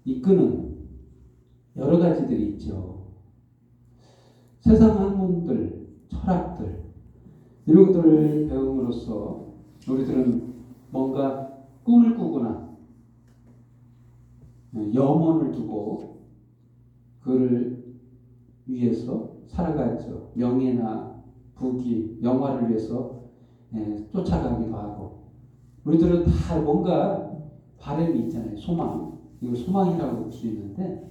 이끄는 여러 가지들이 있죠. 세상 학문들, 철학들 이런 것들을 배움으로써 우리들은 뭔가 꿈을 꾸거나 염원을 두고 그를 위해서 살아가죠. 명예나 부귀, 영화를 위해서 쫓아가기도 하고 우리들은 다 뭔가 바람이 있잖아요. 소망. 이걸 소망이라고 볼 수 있는데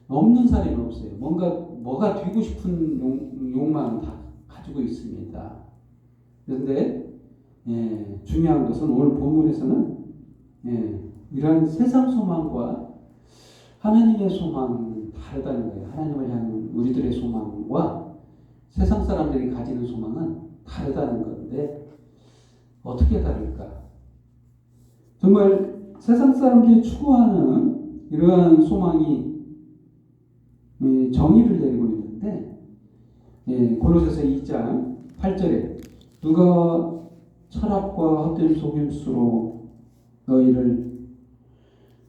없는 사람이 없어요. 뭐가 되고 싶은 욕망은 다 가지고 있습니다. 그런데 중요한 것은 오늘 본문에서는 이러한 세상 소망과 하나님의 소망은 다르다는 거예요. 하나님을 향한 우리들의 소망과 세상 사람들이 가지는 소망은 다르다는 건데 어떻게 다를까? 정말 세상 사람들이 추구하는 이러한 소망이 정의를 내리고 있는데 골로새서 2장 8절에 누가 철학과 헛된 속임수로 너희를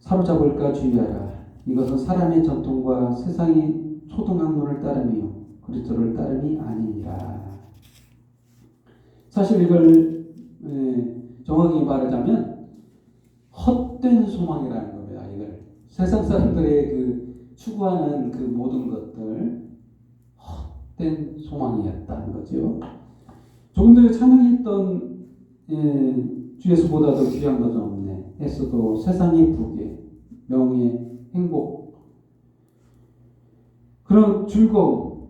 사로잡을까 주의하라. 이것은 사람의 전통과 세상의 초등학문을 따름이요 그리스도를 따름이 아니니라. 사실 이걸 정확히 말하자면 헛된 소망이라는 겁니다. 이걸 세상 사람들의 그 추구하는 그 모든 것들 헛된 소망이었다는 거죠. 조금 전에 찬양했던 주 예수보다도 귀한 것은 없네 했어도 세상의 부귀, 명예, 행복, 그런 즐거움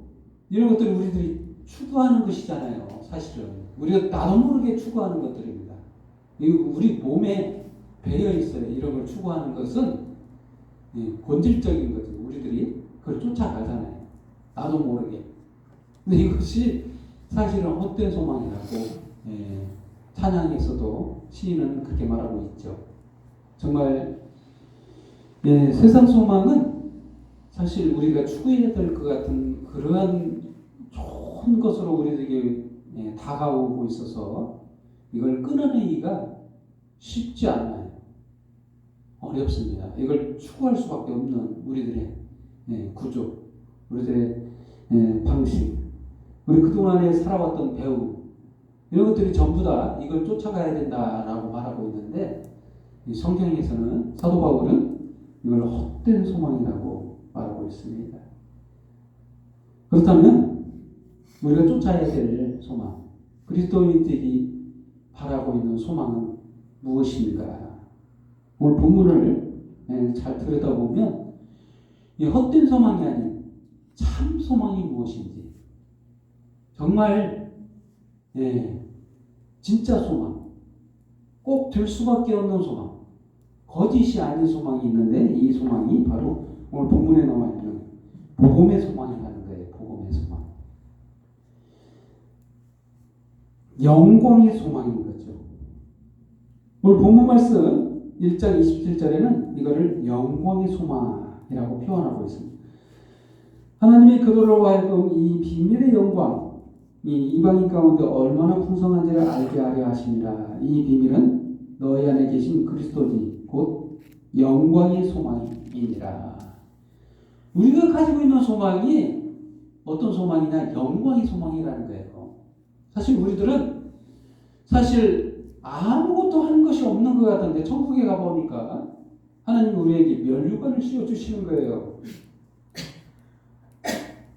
이런 것들을 우리들이 추구하는 것이잖아요. 사실은 우리가 나도 모르게 추구하는 것들입니다. 우리 몸에 배어 있어요. 이런 걸 추구하는 것은 본질적인 거죠. 우리들이 그걸 쫓아가잖아요. 나도 모르게. 근데 이것이 사실은 헛된 소망이라고 찬양에서도 시인은 그렇게 말하고 있죠. 정말 세상 소망은 사실 우리가 추구해야 될 것 같은 그러한 좋은 것으로 우리에게 다가오고 있어서 이걸 끊어내기가 쉽지 않아요. 어렵습니다. 이걸 추구할 수밖에 없는 우리들의 구조, 우리들의 방식, 우리 그동안에 살아왔던 배움 이런 것들이 전부 다 이걸 쫓아가야 된다라고 말하고 있는데 이 성경에서는 사도 바울은 이걸 헛된 소망이라고 말하고 있습니다. 그렇다면 우리가 쫓아야 될 소망, 그리스도인들이 바라고 있는 소망은 무엇인가? 오늘 본문을 잘 들여다보면 이 헛된 소망이 아닌 참 소망이 무엇인지 정말 진짜 소망, 꼭 될 수밖에 없는 소망, 거짓이 아닌 소망이 있는데 이 소망이 바로 오늘 본문에 나와 있는 복음의 소망이라는 거예요. 복음의 소망. 영광의 소망인 거죠. 오늘 본문 말씀 1장 27절에는 이거를 영광의 소망이라고 표현하고 있습니다. 하나님의 그들로 하여금 이 비밀의 영광, 이 이방인 가운데 얼마나 풍성한지를 알게 하려 하심이라. 이 비밀은 너희 안에 계신 그리스도니 곧 영광의 소망이니라. 우리가 가지고 있는 소망이 어떤 소망이냐? 영광의 소망이라는 거예요. 사실 우리들은 아무것도 하는 것이 없는 것 같은데 천국에 가보니까 하나님 우리에게 면류관을 씌워주시는 거예요.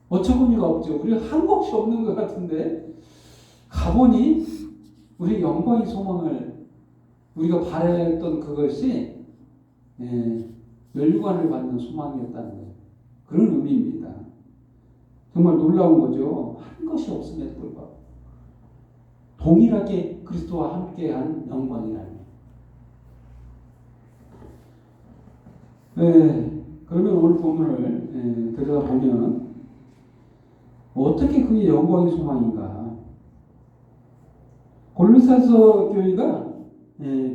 어처구니가 없죠. 우리가 한 것이 없는 것 같은데 가보니 우리 영광의 소망을 우리가 바랬던 그것이 면류관을 받는 소망이었다는 거예요. 그런 의미입니다. 정말 놀라운 거죠. 한 것이 없음에도 불구하고 동일하게 그리스도와 함께한 영광이라는 거예요. 그러면 오늘 본문을 들여다보면 어떻게 그게 영광의 소망인가? 골로새서 교회가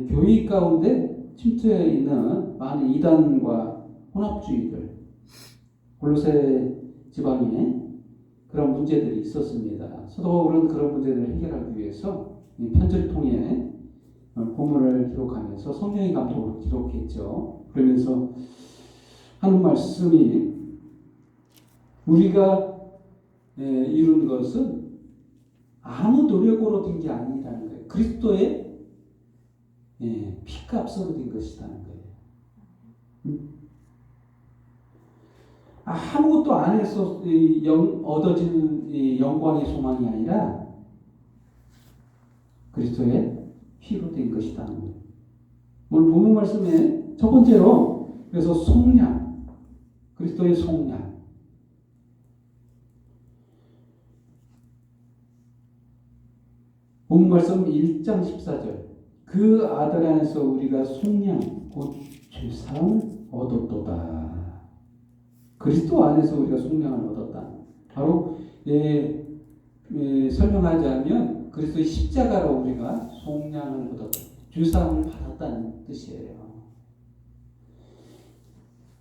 교회 가운데 침투해 있는 많은 이단과 혼합주의들, 골로새 지방에 그런 문제들이 있었습니다. 사도 바울은 그런 문제들을 해결하기 위해서 편지를 통해 본문을 기록하면서 성령의 감동으로 기록했죠. 그러면서 하는 말씀이 우리가 이룬 것은 아무 노력으로 된 게 아니라는 거예요. 그리스도의 피값으로 된 것이라는 거예요. 아무것도 안 해서 얻어지는 영광의 소망이 아니라 그리스도의 피로 된 것이라는 거예요. 오늘 본문 말씀에 첫 번째로 그래서 속량, 그리스도의 속량. 본문 말씀 1장 14절. 그 아들 안에서 우리가 속량, 곧 죄사함을 얻었도다. 그리스도 안에서 우리가 속량을 얻었다. 바로 설명하자면 그리스도의 십자가로 우리가 속량을 얻었다. 죄사함을 받았다는 뜻이에요.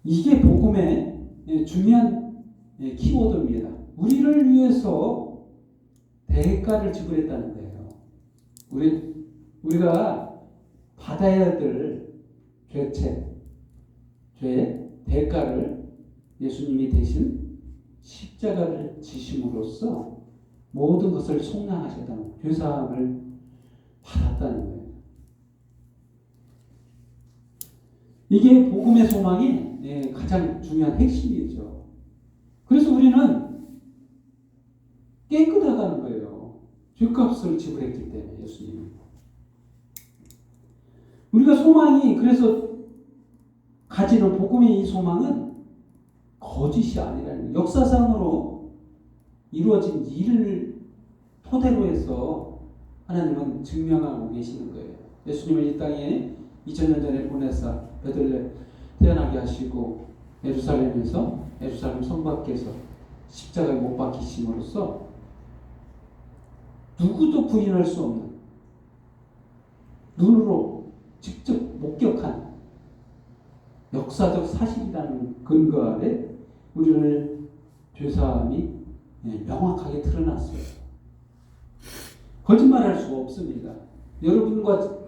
이게 복음의 중요한 키워드입니다. 우리를 위해서 대가를 지불했다는 거예요. 우리가 받아야 될 죄의 대가를 예수님이 대신 십자가를 지심으로써 모든 것을 속량하셨다는 거예요. 죄사함을 받았다는 거예요. 이게 복음의 소망이 가장 중요한 핵심이죠. 그래서 우리는 깨끗하다는 거예요. 죄값을 지불했기 때문에 예수님은. 우리가 소망이 그래서 가지는 복음의 이 소망은 거짓이 아니라는 거예요. 역사상으로 이루어진 일을 토대로 해서 하나님은 증명하고 계시는 거예요. 예수님을 이 땅에 2000년 전에 보내사 베들레 태어나게 하시고 예루살렘에서 예루살렘 성 밖에서 십자가에 못 박히심으로써 누구도 부인할 수 없는 눈으로 직접 목격한 역사적 사실이라는 근거 아래 우리를 죄사함이 명확하게 드러났어요. 거짓말할 수가 없습니다. 여러분과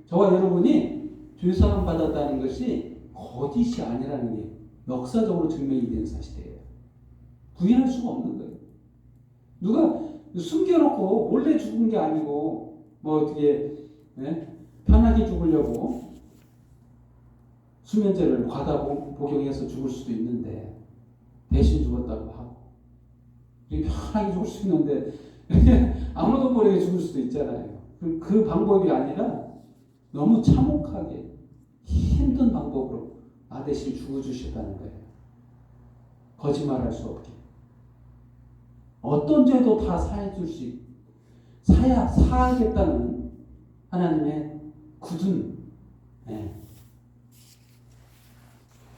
저와 여러분이 죄사함 받았다는 것이 거짓이 아니라는 게 역사적으로 증명이 된 사실이에요. 부인할 수가 없는 거예요. 누가 숨겨놓고 몰래 죽은 게 아니고 뭐 어떻게 편하게 죽으려고 수면제를 과다 복용해서 죽을 수도 있는데 대신 죽었다고 하고 편하게 죽을 수 있는데 아무도 모르게 죽을 수도 있잖아요. 그 방법이 아니라 너무 참혹하게 힘든 방법으로 나 대신 죽어주셨다는 거예요. 거짓말할 수 없게. 어떤 죄도 다 사하겠다는 하나님의 굳은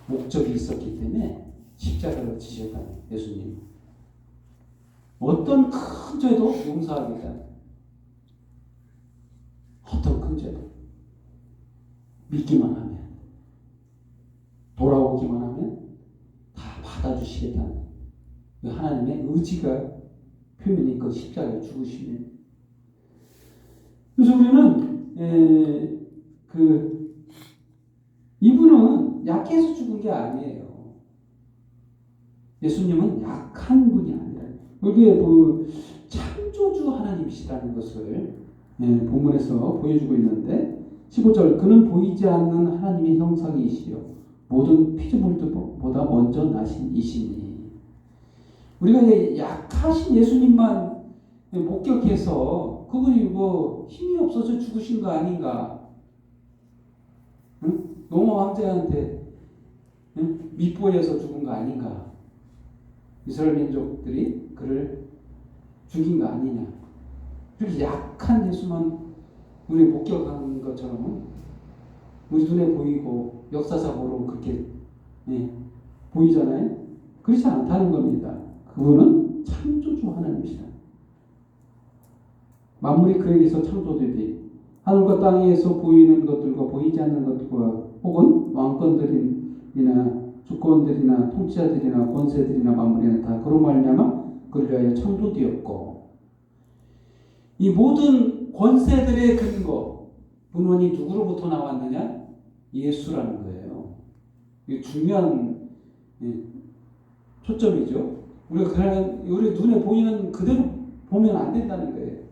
목적이 있었기 때문에 십자가를 지셨다는 예수님. 어떤 큰 죄도 용서하겠다. 어떤 큰 죄도 믿기만 하면, 돌아오기만 하면 다 받아주시겠다는 하나님의 의지가 표현이 그 십자가에 죽으시면. 그래서 우리는 이분은 약해서 죽은 게 아니에요. 예수님은 약한 분이 아니라 여기에 창조주 하나님이시라는 것을 본문에서 보여주고 있는데 15절 그는 보이지 않는 하나님의 형상이시요 모든 피조물들보다 먼저 나신 이시니. 우리가 약하신 예수님만 목격해서 그분이 뭐 힘이 없어서 죽으신 거 아닌가? 응? 노마 황제한테 밉보여서 죽은 거 아닌가? 이스라엘 민족들이 그를 죽인 거 아니냐? 그렇게 약한 예수만 우리 목격하는 것처럼 우리 눈에 보이고 역사적으로 그렇게 보이잖아요. 그렇지 않다는 겁니다. 그분은 창조주 하나님이시다. 만물이 그에게서 창조되되 하늘과 땅에서 보이는 것들과 보이지 않는 것들과 혹은 왕권들이나 주권들이나 통치자들이나 권세들이나 만물이나 다 그로 말미암아 그를 위하여 창조되었고, 이 모든 권세들의 근거 근원이 누구로부터 나왔느냐? 예수라는 거예요. 이게 중요한 예, 초점이죠. 우리가 그냥 우리 눈에 보이는 그대로 보면 안 된다는 거예요.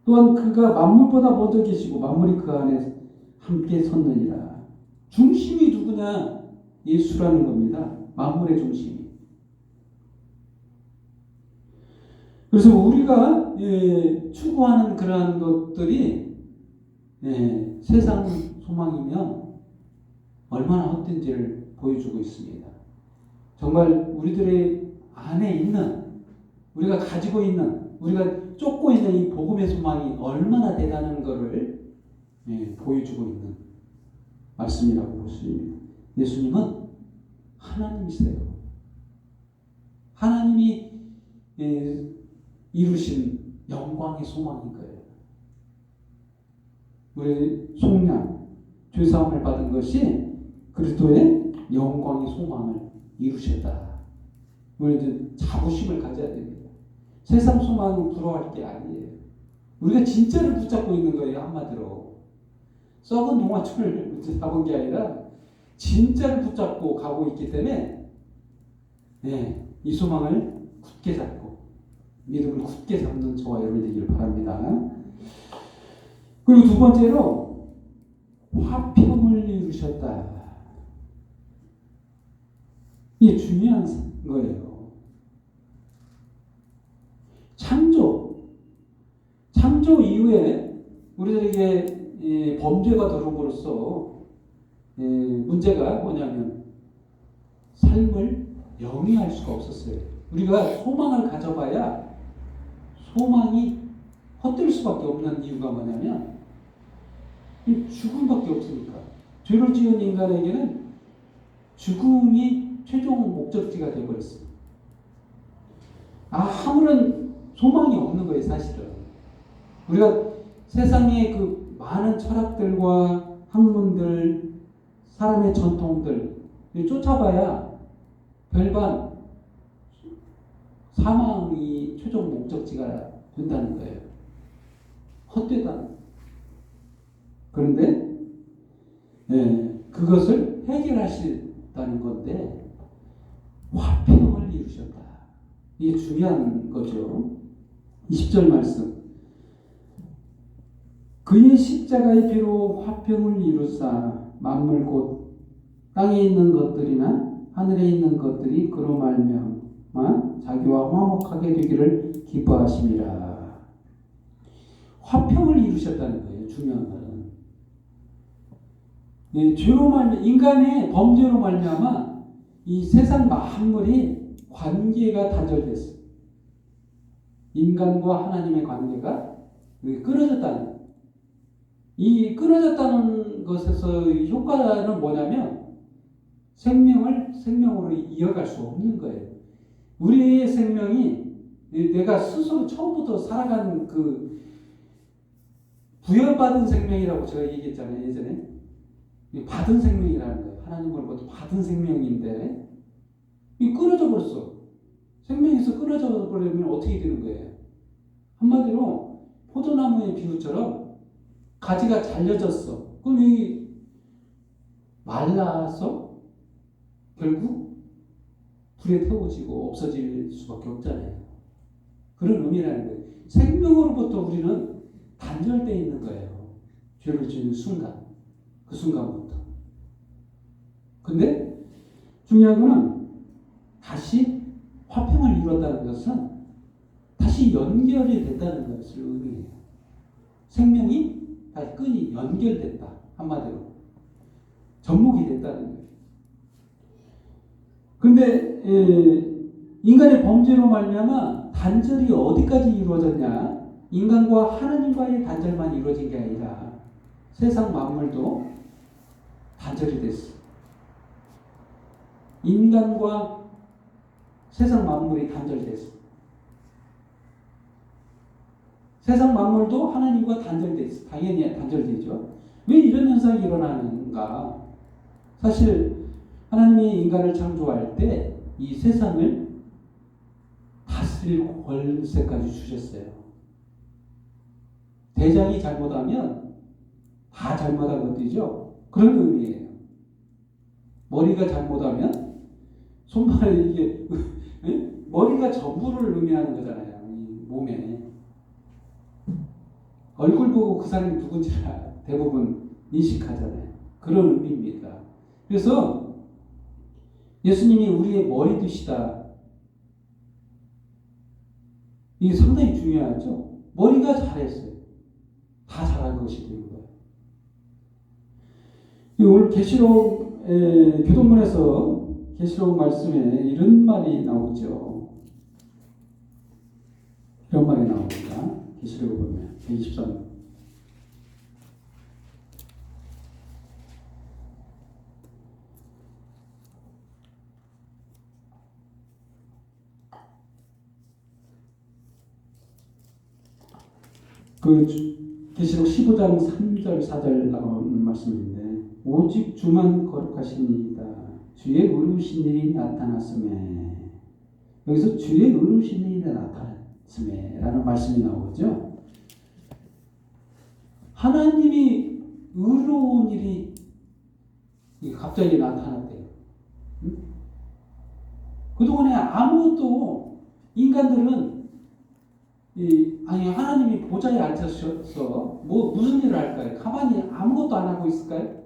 또한 그가 만물보다 먼저 계시고 만물이 그 안에 함께 섰느니라. 중심이 누구냐? 예수라는 겁니다. 만물의 중심이. 그래서 우리가 추구하는 그러한 것들이 세상 소망이면 얼마나 헛된지를 보여주고 있습니다. 정말 우리들의 안에 있는, 우리가 가지고 있는, 우리가 쫓고 있는 이 복음의 소망이 얼마나 대단한 것을 보여주고 있는 말씀이라고 볼 수 있습니다. 예수님은 하나님이세요. 하나님이 이루신 영광의 소망인 거예요. 우리 속량, 죄사함을 받은 것이 그리스도의 영광의 소망을 이루셨다. 우리는 자부심을 가져야 됩니다. 세상 소망은 부러워할 게 아니에요. 우리가 진짜를 붙잡고 있는 거예요. 한마디로 썩은 농화줄을 잡은 게 아니라 진짜를 붙잡고 가고 있기 때문에 이 소망을 굳게 잡고 믿음을 굳게 잡는 저와 여러분 되기를 바랍니다. 그리고 두 번째로 화평을 이루셨다. 이게 중요한 거예요. 창조 이후에 우리들에게 범죄가 들어옴으로써 문제가 뭐냐면 삶을 영위할 수가 없었어요. 우리가 소망을 가져봐야 소망이 헛될 수밖에 없는 이유가 뭐냐면 죽음밖에 없으니까. 죄를 지은 인간에게는 죽음이 최종 목적지가 되어버렸어요. 아무런 소망이 없는 거예요, 사실은. 우리가 세상의 그 많은 철학들과 학문들, 사람의 전통들 쫓아봐야 별반 사망이 최종 목적지가 된다는 거예요. 헛되다는. 그런데 그것을 해결하시다는 건데 화평을 이루셨다. 이게 중요한 거죠. 20절 말씀. 그의 십자가의 피로 화평을 이루사 만물 곧 땅에 있는 것들이나 하늘에 있는 것들이 그로 말미암아 자기와 화목하게 되기를 기뻐하심이라. 화평을 이루셨다는 거예요. 중요한 것은. 죄로 말미암아 인간의 범죄로 말미암아 이 세상 만물이 관계가 단절됐어요. 인간과 하나님의 관계가 끊어졌다는. 이 끊어졌다는 것에서 효과는 뭐냐면 생명으로 이어갈 수 없는 거예요. 우리의 생명이 내가 스스로 처음부터 살아가는 그 부여받은 생명이라고 제가 얘기했잖아요, 예전에. 받은 생명이라는 거예요. 하나님으로부터 받은 생명인데 이 끊어져 버렸어. 생명에서 끊어져 버리면 어떻게 되는 거예요? 한마디로 포도나무의 비유처럼 가지가 잘려졌어. 그럼 이 말라서 결국 불에 태워지고 없어질 수밖에 없잖아요. 그런 의미라는 거예요. 생명으로부터 우리는 단절되어 있는 거예요. 죄를 지은 순간. 그 순간부터. 근데 중요한 거는 다시 화평을 이루었다는 것은 다시 연결이 됐다는 것을 의미해요. 생명이 다시 끈이 연결됐다. 한마디로. 접목이 됐다는 거예요. 근데 인간의 범죄로 말미암아 단절이 어디까지 이루어졌냐? 인간과 하나님과의 단절만 이루어진 게 아니라 세상 만물도 단절이 됐어. 인간과 세상 만물이 단절됐어. 세상 만물도 하나님과 단절됐어. 당연히 단절되죠. 왜 이런 현상이 일어나는가? 사실 하나님이 인간을 창조할 때 이 세상을 다스릴 권세까지 주셨어요. 대장이 잘못하면 다 잘못한 것이죠. 그런 의미예요. 머리가 잘못하면 손발에 이게 머리가 전부를 의미하는 거잖아요. 이 몸에. 얼굴 보고 그 사람이 누군지를 대부분 인식하잖아요. 그런 의미입니다. 그래서 예수님이 우리의 머리 되시다. 이게 상당히 중요하죠. 머리가 잘했어요. 다 잘한 것이 되는 거예요. 오늘 계시록 교동문에서 계시록 말씀에 이런 말이 나오죠. 이런 말이 나옵니다. 계시록을 보면 123. 그 계시록 15장 3절 4절 나오는 말씀인데 오직 주만 거룩하시니이다. 주의 의로우신 일이 나타났음에 여기서 주의 의로우신 일이 나타났음에 라는 말씀이 나오죠. 하나님이 의로운 일이 갑자기 나타났대요. 그동안에 아무것도 인간들은 하나님이 보좌에 앉으셔서 무슨 일을 할까요? 가만히 아무것도 안 하고 있을까요?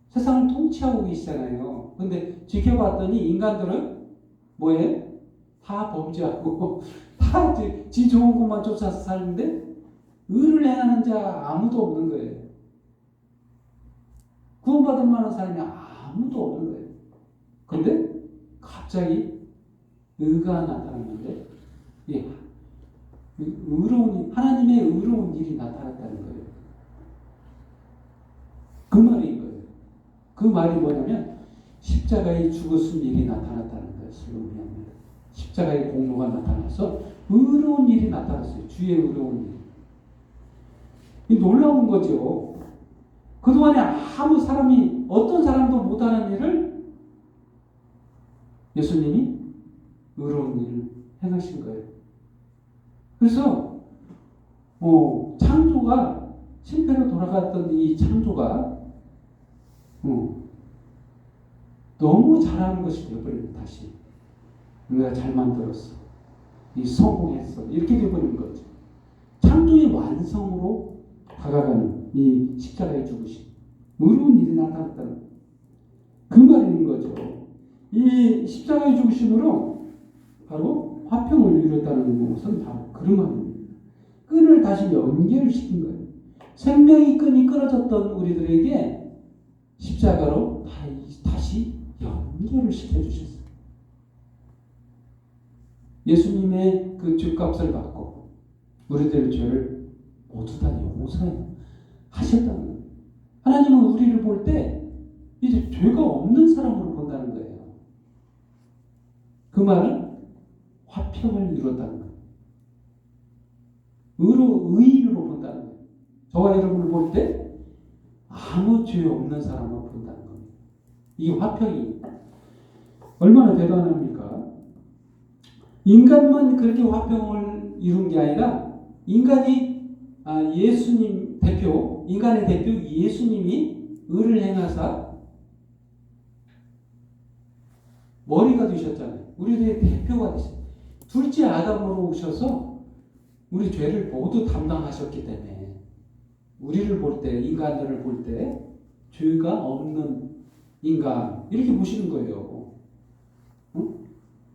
세상을 통치하고 계시잖아요. 근데 지켜봤더니 인간들은 뭐해? 다 범죄하고 다 지 좋은 것만 쫓아서 사는데 의를 행하는 자 아무도 없는 거예요. 구원받을 만한 사람이 아무도 없는 거예요. 그런데 갑자기 의가 나타났는데 하나님의 의로운 일이 나타났다는 거예요. 그 말인 거예요. 그 말이 뭐냐면 십자가의 죽으신 일이 나타났다는 것을 의미합니다. 십자가의 공로가 나타나서 의로운 일이 나타났어요. 주의 의로운 일. 놀라운 거죠. 그동안에 어떤 사람도 못하는 일을 예수님이 의로운 일을 행하신 거예요. 그래서 창조가 실패로 돌아갔던 이 창조가 너무 잘하는 것이 되어버리는 다시 내가 잘 만들었어, 성공했어 이렇게 되어버리는 거죠. 창조의 완성으로 다가가는 이 십자가의 죽으심, 의로운 일이 나타났다는 그 말인 거죠. 이 십자가의 죽으심으로 바로 화평을 이뤘다는 것은 바로 그런 말입니다. 끈을 다시 연결시킨 거예요. 생명의 끈이 끊어졌던 우리들에게 십자가로 다시 연결을 시켜주셨어요. 예수님의 그 죄값을 받고 우리들의 죄를 모두 다 용서하셨다는 거예요. 하나님은 우리를 볼 때 이제 죄가 없는 사람으로 본다는 거예요. 그 말은 화평을 이뤘다는 거예요. 의인으로 본다는 거예요. 저와 여러분을 볼 때 아무 죄 없는 사람으로 본다는 겁니다. 이 화평이 얼마나 대단합니까? 인간만 그렇게 화평을 이룬 게 아니라 예수님 대표, 인간의 대표 예수님이 의를 행하사 머리가 되셨잖아요. 우리들의 대표가 되셨어요. 둘째 아담으로 오셔서 우리 죄를 모두 담당하셨기 때문에 우리를 볼 때, 인간들을 볼 때 죄가 없는 인간 이렇게 보시는 거예요.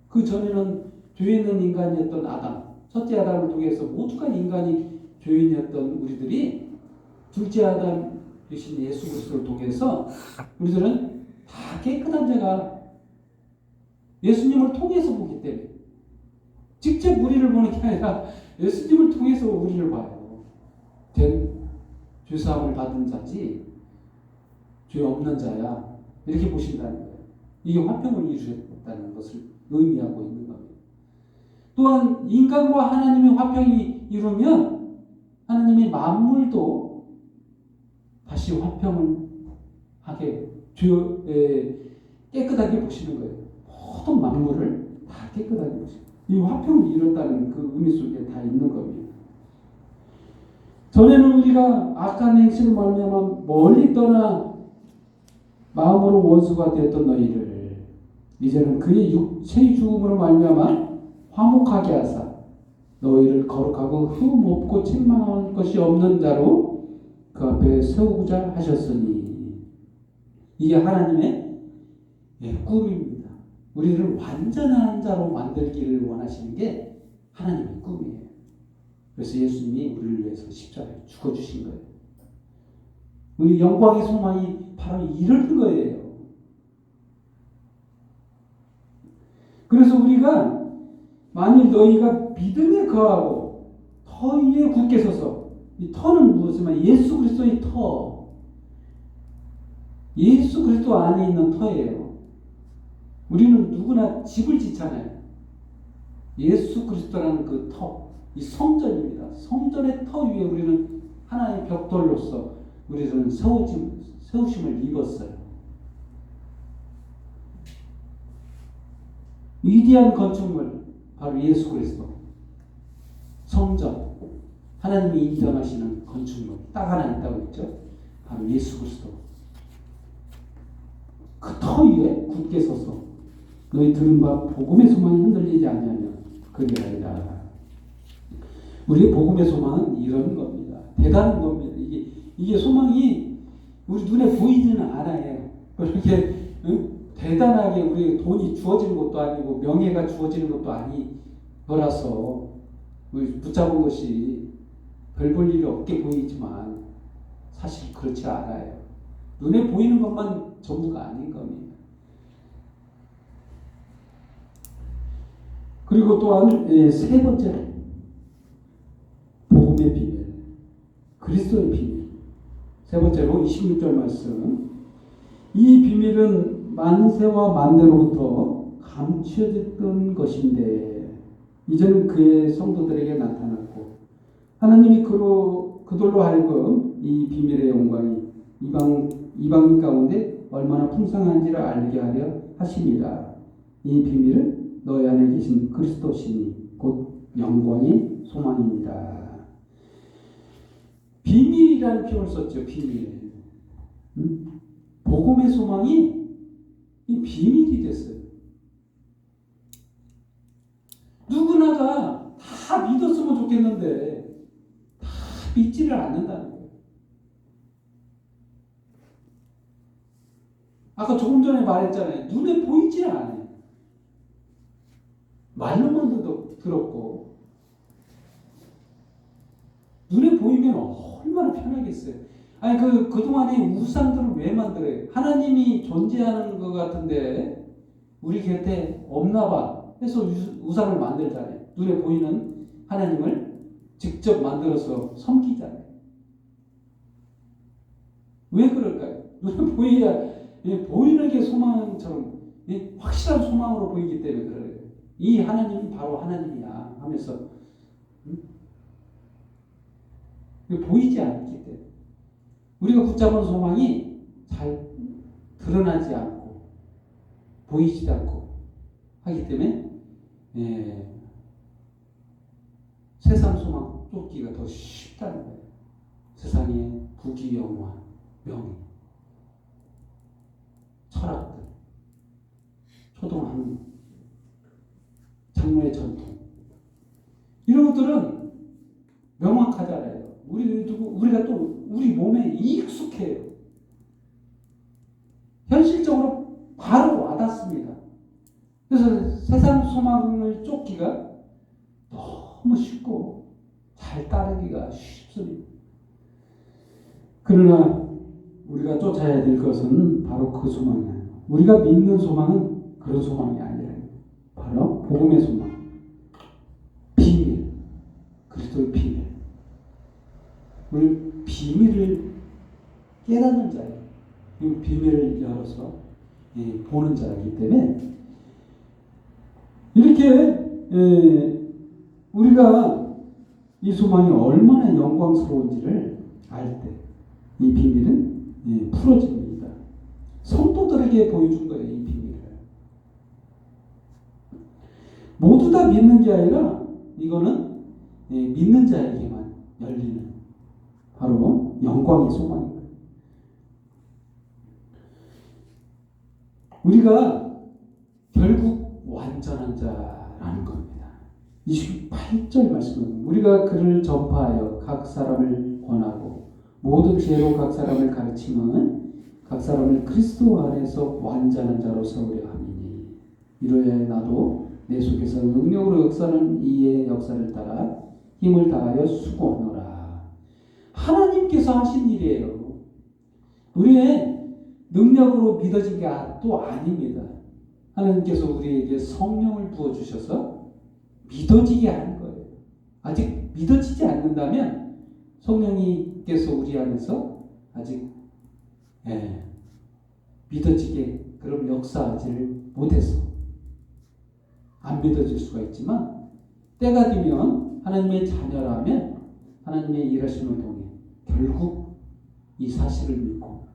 그 전에는 죄 있는 인간이었던 아담, 첫째 아담을 통해서 모두가 인간이 죄인이었던 우리들이 둘째 아담 되신 예수 그리스도를 통해서 우리들은 다 깨끗한 자가 예수님을 통해서 보기 때문에 직접 우리를 보는 게 아니라 예수님을 통해서 우리를 봐요. 죄사함을 받은 자지 죄 없는 자야 이렇게 보신다는 거예요. 이게 화평을 이루셨다는 것을 의미하고 있는 겁니다. 또한 인간과 하나님의 화평이 이루면 하나님의 만물도 다시 화평을 하게 깨끗하게 보시는 거예요. 모든 만물을 다 깨끗하게 보시고 이 화평을 이뤘다는 그 의미 속에 다 있는 겁니다. 전에는 우리가 악한 행실을 말미암아 멀리 떠나 마음으로 원수가 되었던 너희를 이제는 그의 육체의 죽음으로 말미암아 화목하게 하사 너희를 거룩하고 흠 없고 책망할 것이 없는 자로 그 앞에 세우고자 하셨으니. 이게 하나님의 꿈입니다. 우리를 완전한 자로 만들기를 원하시는 게 하나님의 꿈이에요. 그래서 예수님이 우리를 위해서 십자가에 죽어주신 거예요. 우리 영광의 소망이 바로 이런 거예요. 그래서 우리가 만일 너희가 믿음에 거하고 터 위에 굳게 서서, 이 터는 무엇이면 예수 그리스도의 터, 예수 그리스도 안에 있는 터예요. 우리는 누구나 집을 짓잖아요. 예수 그리스도라는 그 터, 이 성전입니다. 성전의 터 위에 우리는 하나의 벽돌로서 우리는 세우심을 입었어요. 위대한 건축물, 바로 예수 그리스도. 성전, 하나님이 인정하시는 건축물 딱 하나 있다고 했죠. 바로 예수 그리스도. 그 터 위에 굳게 서서 너희 들은 바 복음의 소망이 흔들리지 않냐면 그게 아니라. 우리의 복음의 소망은 이런 겁니다. 대단한 겁니다. 이게 소망이 우리 눈에 보이지는 않아요. 그렇게 대단하게 우리 돈이 주어지는 것도 아니고 명예가 주어지는 것도 아니더라서 우리 붙잡은 것이 별 볼 일이 없게 보이지만 사실 그렇지 않아요. 눈에 보이는 것만 전부가 아닌 겁니다. 그리고 또한 세 번째로 복음의 비밀, 그리스도의 비밀. 세 번째로 26절 말씀. 이 비밀은 만세와 만대로부터 감추어졌던 것인데 이제는 그의 성도들에게 나타났고 하나님이 그들로 하여금 이 비밀의 영광이 이방인 가운데 얼마나 풍성한지를 알게 하려 하십니다. 이 비밀은 너희 안에 계신 그리스도시니 곧 영광의 소망입니다. 비밀이라는 표현을 썼죠. 비밀. 복음의 소망이 이 비밀이 됐어요. 누구나가 다 믿었으면 좋겠는데 다 믿지를 않는다는 거예요. 아까 조금 전에 말했잖아요. 눈에 보이지 않아요. 말로만 들었고 눈에 보이면 얼마나 편하겠어요. 아니 그동안에 우상들을 왜 만들어요? 하나님이 존재하는 것 같은데 우리 곁에 없나 봐 해서 우상을 만들잖아요. 눈에 보이는 하나님을 직접 만들어서 섬기잖아요. 왜 그럴까요? 눈에 보여야 보이는 게 소망처럼 확실한 소망으로 보이기 때문에 그래요. 이 하나님이 바로 하나님이야 하면서 보이지 않기 때문에 우리가 붙잡은 소망이 잘 드러나지 않고 보이지 않고 하기 때문에 세상 소망 쫓기가 더 쉽다는 거예요. 세상의 부귀영화, 명예, 철학들, 초등학교, 장로의 전통 이런 것들은 명확하잖아요. 우리가 또 우리 몸에 익숙해요. 현실적으로 바로 와닿습니다. 그래서 세상 소망을 쫓기가 너무 쉽고 잘 따르기가 쉽습니다. 그러나 우리가 쫓아야 될 것은 바로 그 소망이에요. 우리가 믿는 소망은 그런 소망이 아니라 바로 복음의 소망, 비밀, 그리스도의 비밀. 우리 비밀을 깨닫는 자예요. 이 비밀을 열어서 보는 자이기 때문에 이렇게 우리가 이 소망이 얼마나 영광스러운지를 알 때 이 비밀은 풀어집니다. 성도들에게 보여준 거예요. 이 비밀을. 모두 다 믿는 게 아니라 이거는 믿는 자에게만 열리는 바로 영광의 소망입니다. 우리가 결국 완전한 자라는 겁니다. 28절 말씀은 우리가 그를 전파하여 각 사람을 권하고 모든 지혜로 각 사람을 가르치면 각 사람을 그리스도 안에서 완전한 자로 세우려 함이니 이로야 나도 내 속에서 능력으로 역사하는 이의 역사를 따라 힘을 다하여 수고하노라. 하나님께서 하신 일이에요. 우리의 능력으로 믿어진 게 또 아닙니다. 하나님께서 우리에게 성령을 부어주셔서 믿어지게 하는 거예요. 아직 믿어지지 않는다면 성령님께서 우리 안에서 아직 믿어지게 그럼 역사하지를 못해서 안 믿어질 수가 있지만 때가 되면 하나님의 자녀라면 하나님의 일하심을 통해 결국 이 사실을 믿고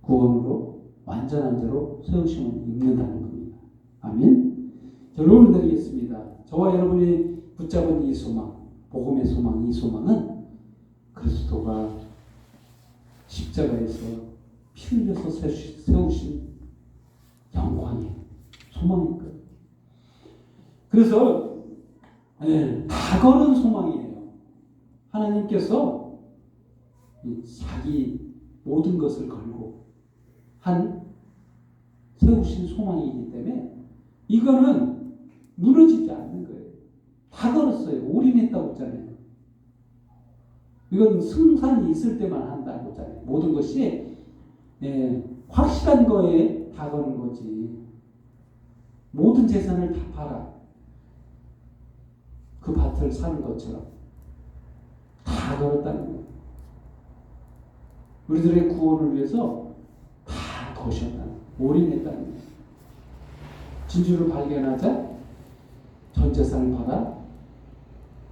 구원으로 완전한 자로 세우심을 입는다는 겁니다. 아멘. 결론을 드리겠습니다. 저와 여러분이 붙잡은 이 소망, 복음의 소망, 이 소망은 그리스도가 십자가에서 피 흘려서 세우신 영광의 소망인 거예요. 그래서 다 걸은 소망이에요. 하나님께서 자기 모든 것을 걸고 세우신 소망이기 때문에 이거는 무너지지 않는 거예요. 다 걸었어요. 올인했다고 했잖아요. 이건 승산이 있을 때만 한다고 했잖아요. 모든 것이 확실한 거에 다 거는 거지. 모든 재산을 다 팔아. 그 밭을 사는 것처럼 다 걸었다는 거예요. 우리들의 구원을 위해서 다 거셨다는 거예요. 올인했다는 거예요. 진주를 발견하자 전 재산을 팔아.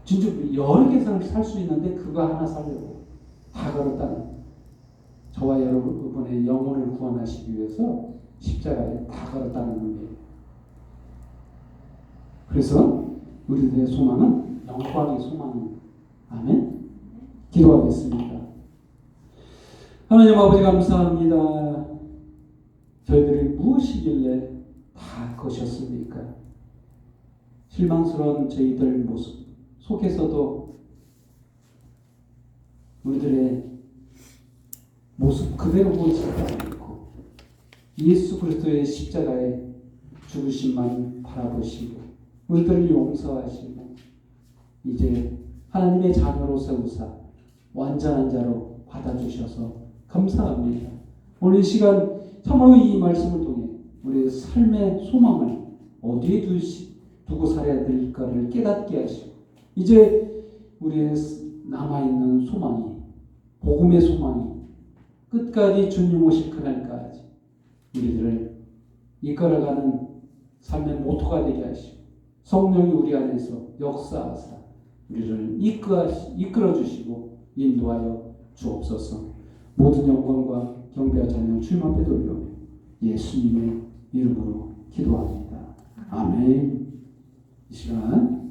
진주 여러 개를 살 수 있는데 그거 하나 살려고 다 걸었다는 거예요. 저와 여러분의 영혼을 구원하시기 위해서 십자가에 다 걸었다는 의미예요. 그래서 우리들의 소망은 영광의 소망입니다. 아멘. 기도하겠습니다. 하나님 아버지 감사합니다. 저희들이 무엇이길래 다 거셨습니까? 실망스러운 저희들 모습 속에서도 우리들의 모습 그대로 보이지 않고 예수 그리스도의 십자가의 죽으심만 바라보시고 우리들을 용서하시고 이제 하나님의 자녀로 세우사 완전한 자로 받아주셔서 감사합니다. 오늘 이 시간 참으로 이 말씀을 통해 우리의 삶의 소망을 어디에 두고 살아야 될까를 깨닫게 하시고 이제 우리의 남아있는 소망이 복음의 소망이 끝까지 주님 오실 그날까지 우리들을 이끌어가는 삶의 모토가 되게 하시고 성령이 우리 안에서 역사하사 우리를 이끌어주시고 인도하여 주옵소서. 모든 영광과 경배와 찬양 주님 앞에 돌려 예수님의 이름으로 기도합니다. 아멘. 이 시간